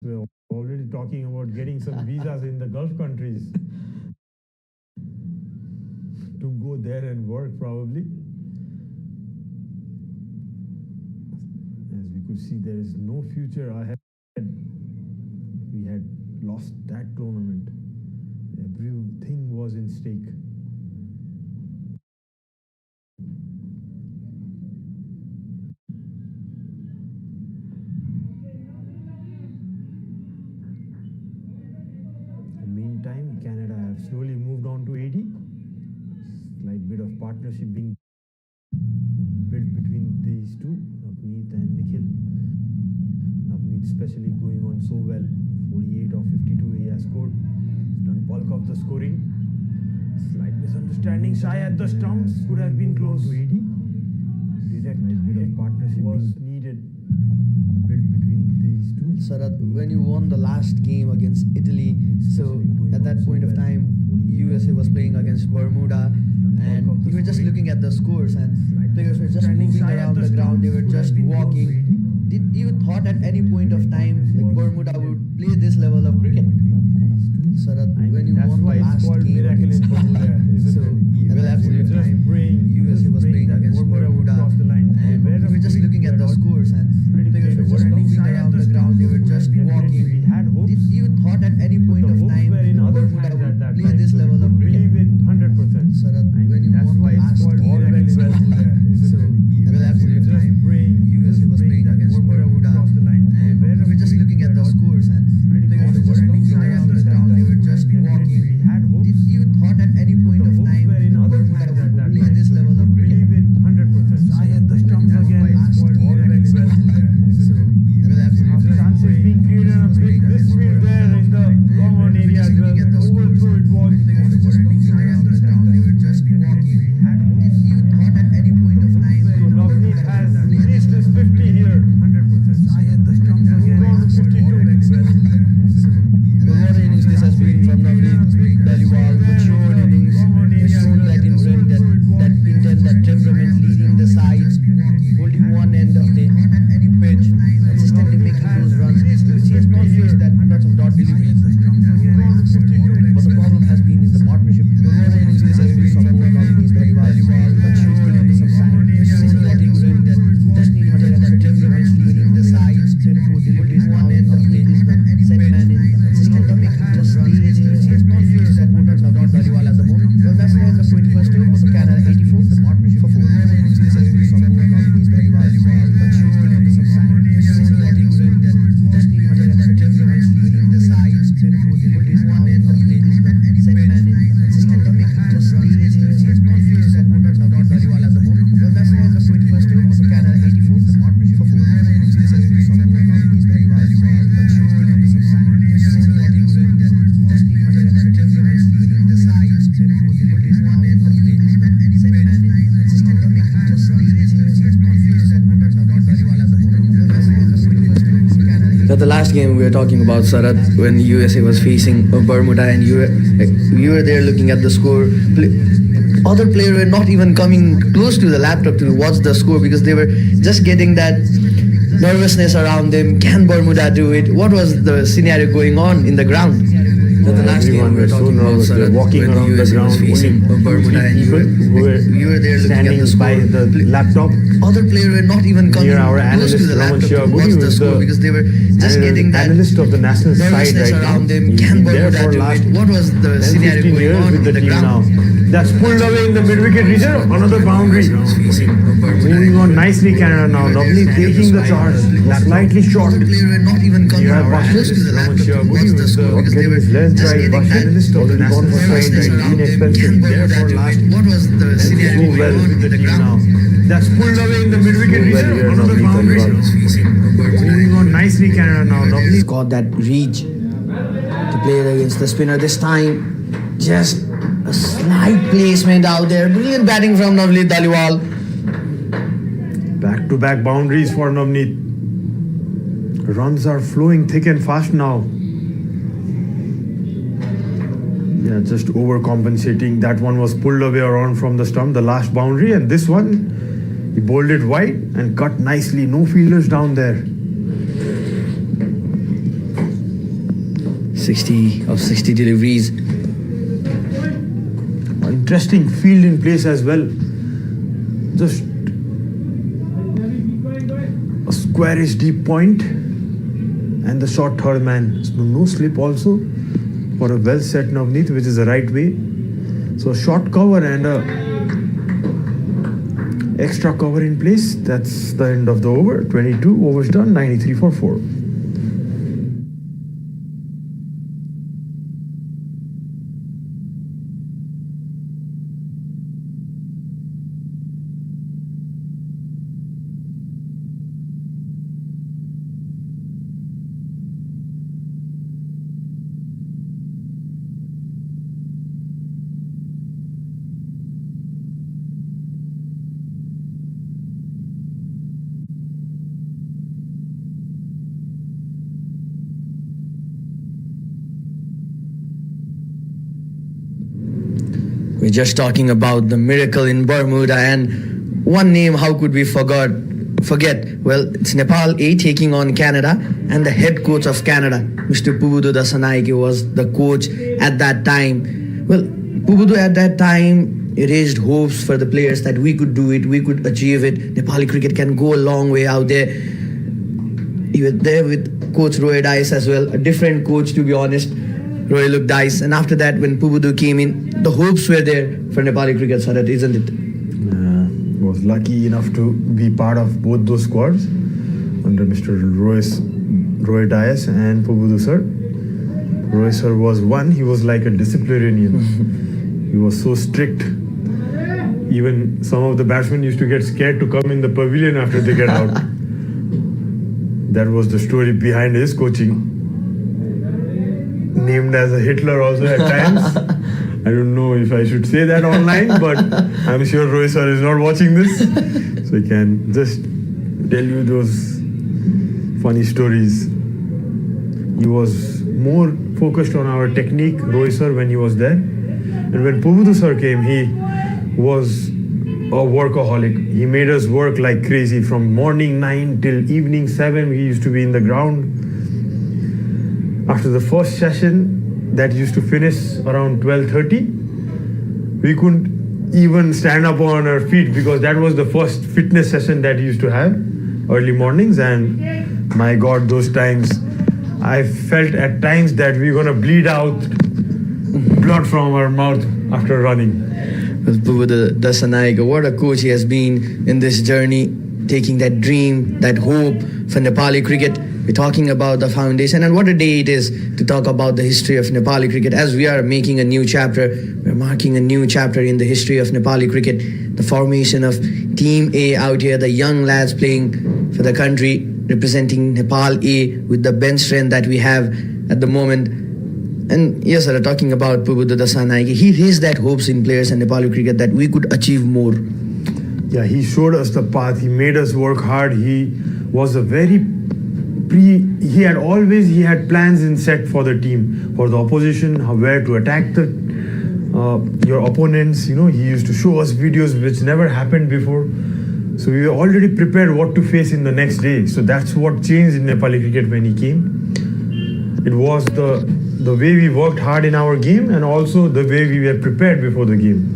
We're already talking about getting some visas in the Gulf countries to go there and work probably. As we could see, there is no future ahead. We had lost that tournament. Everything was in stake. Meantime, Canada have slowly moved on to 80. Slight bit of partnership being built between these two, Navneet and Nikhil. Navneet especially going on so well. 48 of 52 he has scored. He's done bulk of the scoring. Slight misunderstanding. Shy at the stumps. Could have been close to 80. Direct bit of partnership was needed. Built between these two. Sarath, when you won the last game against Italy, so at that point of time, USA was playing against Bermuda, and you were just looking at the scores, and players were just moving around the ground, they were just walking. Did you thought at any point of time like Bermuda would play this level of cricket? Sarath, when you won the last game against Italy, so at that point of time, USA was playing against Bermuda, and you were just looking at the scores, and players were just moving around the ground, they were just walking. Did you thought at any point of time Bermuda would play this level of cricket? Believe it 100%. Sarath, when you won the last game against Italy, so at that point of time, USA was playing against Bermuda, and you were just looking at the scores, and players were just moving around the ground, they were just walking. Did you thought at any point of time Bermuda would play this level of cricket? Believe it 100%. I had the stumps again. All went well. So at that point of time, Chances being created a big misfield there in the long on area as well. Overthrow it was. players were just moving around the ground, they were just walking. Did you thought at any point of time Navneet has reached his 50 here. 100%. I had the stumps again. 52. What innings this has been from Navneet Dhaliwal, mature innings, has shown that intent, that temperament, leading the side, holding one end of the pitch, consistently making those runs, which he has not faced that much of dot delivery. But the problem has been in the partnership. What innings this has been from Navneet Dhaliwal, mature innings, letting win that destiny intent, that temperament, leading the side, 24 deliveries, one end of the set man in. Consistently making just runs, which he has not faced that much of dot Dhaliwal at the moment. Well, that's the end of 21st over for Canada 84, the partnership for 4. What innings this has been from Navneet Dhaliwal, mature innings, letting win that destiny intent, that temperament, leading the side, 24 deliveries, one end of the set man in. Consistently making just runs, which he has not faced that much of dot Dhaliwal at the moment. Well, that's the end of 21st over for Canada 84, the partnership for 4. What innings this has been from Navneet Dhaliwal, mature innings, letting win that destiny intent, that temperament, leading the side, 24 deliveries, one end of the set man in. Consistently making just runs, which he has not faced that much of dot Dhaliwal at the moment. Well, that's the end of 21st over for Canada 84. The last game we were talking about, Sarath, when USA was facing Bermuda, and you were there looking at the score. Other players were not even coming close to the laptop to watch the score because they were just getting that nervousness around them. Can Bermuda do it? What was the scenario going on in the ground? The last game we were so talking about, nervous. They're Sarath, walking when around the USA was ground, facing only Bermuda, and people who were you were there looking at standing the by score. the laptop. Other players were not even coming Near our close to analyst, the Raman laptop to Shiaguri, watch who the is score the because they were just getting that analyst of the national side nervousness right now. around them. He's Can been there Bermuda for do last it? What was the 10, scenario 15 going years on with the in the team now. ground? That's pulled away in the mid-wicket region. Another boundary. Moving on nicely, Canada now. Navneet taking the charge. Slightly short. Other players were not even coming You have close to the Raman laptop to Shiaguri, watch who the is score because they getting were his lens just right. getting that Analyst of the national side nervousness right. around them. Inexpensive. Can There Bermuda for do last. it? What was the scenario So going well on with in the the team now. ground? That's pulled away in the mid-wicket So well region. here, Another Navneet boundary. Dhaliwal. Moving on nicely, Canada now. Navneet Got that reach to play against the spinner this time. Just a slight placement out there. Brilliant batting from Navneet Dhaliwal. back-to-back boundaries for Navneet. Runs are flowing thick and fast now. Yeah, just overcompensating. That one was pulled away around from the stump, the last boundary, and this one, he bowled it wide and cut nicely. No fielders down there. 60 deliveries. Interesting field in place as well. Just a squarish deep point and the short third man. So no slip also for a well set Navneet, which is the right way. So short cover and a extra cover in place. That's the end of the over. 22 overs done, 93 for 4. We're just talking about the miracle in Bermuda, and one name, how could we forget? Well, it's Nepal A taking on Canada, and the head coach of Canada, Mr. Pubudu Dasanaike, was the coach at that time. Well, Pubudu at that time raised hopes for the players that we could do it, we could achieve it. Nepali cricket can go a long way out there. He was there with Coach Roy Dice as well, a different coach to be honest. Roy looked Dice, and after that, when Pubudu came in, the hopes were there for Nepali cricket, Sarath, isn't it? Was lucky enough to be part of both those squads under Mr. Roy Dias and Pubudu sir. Roy sir was one, he was like a disciplinarian. He was so strict. Even some of the batsmen used to get scared to come in the pavilion after they get out. That was the story behind his coaching. Named as a Hitler also at times. I don't know if I should say that online, but I'm sure Roy sir is not watching this. So I can just tell you those funny stories. He was more focused on our technique, Roy sir, when he was there. And when Pubudu sir came, he was a workaholic. He made us work like crazy from morning 9 till evening 7. We used to be in the ground. After the first session, that used to finish around 12:30, we couldn't even stand up on our feet because that was the first fitness session that he used to have early mornings. And my God, those times, I felt at times that we're gonna bleed out blood from our mouth after running. Pubudu Dasanaike, what a coach he has been in this journey, taking that dream, that hope for Nepali cricket. We're talking about the foundation, and what a day it is to talk about the history of Nepali cricket. As we are making a new chapter, we're marking a new chapter in the history of Nepali cricket. The formation of Team A out here, the young lads playing for the country, representing Nepal A with the bench strength that we have at the moment. And yes, sir, talking about Pubudu Dasanaike, he raised that hopes in players and Nepali cricket that we could achieve more. Yeah, he showed us the path. He made us work hard. He was a very he had plans in set for the team, for the opposition, where to attack your opponents. You know, he used to show us videos which never happened before. So we were already prepared what to face in the next day. So that's what changed in Nepali cricket when he came. It was the way we worked hard in our game and also the way we were prepared before the game.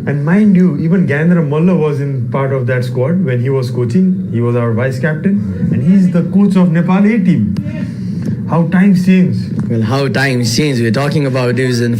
And mind you, even Gyanendra Malla was in part of that squad when he was coaching. He was our vice captain, and he's the coach of Nepal A team. How times change. Well, how times change. We're talking about Division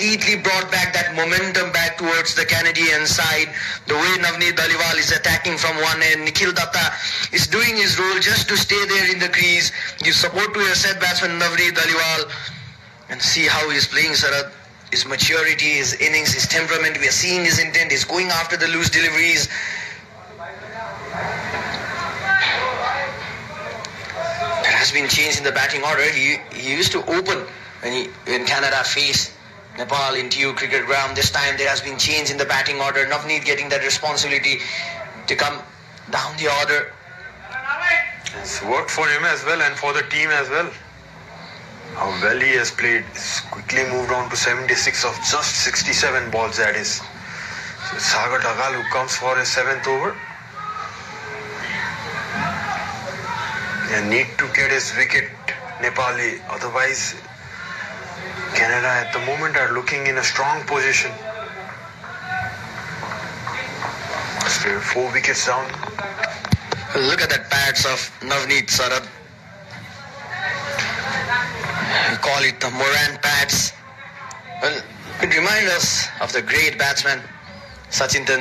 completely brought back that momentum back towards the Canadian side. The way Navneet Dhaliwal is attacking from one end, Nikhil Datta is doing his role just to stay there in the crease, give support to your set batsman Navneet Dhaliwal, and see how he's playing, Sarad. His maturity, his innings, his temperament, we are seeing his intent, he's going after the loose deliveries. There has been change in the batting order. He used to open when Canada faced Nepal in TU cricket ground. This time there has been change in the batting order. Navneet getting that responsibility to come down the order. It's worked for him as well and for the team as well. How well he has played. He's quickly moved on to 76 of just 67 balls, that is. So Sagar Dagal, who comes for his 7th over. They need to get his wicket, Nepali. Otherwise, Canada at the moment are looking in a strong position. Still 4 wickets down. Look at that pads of Navneet, Sarad. We call it the Morant pads. Well, it reminds us of the great batsman Sachin Tendulkar.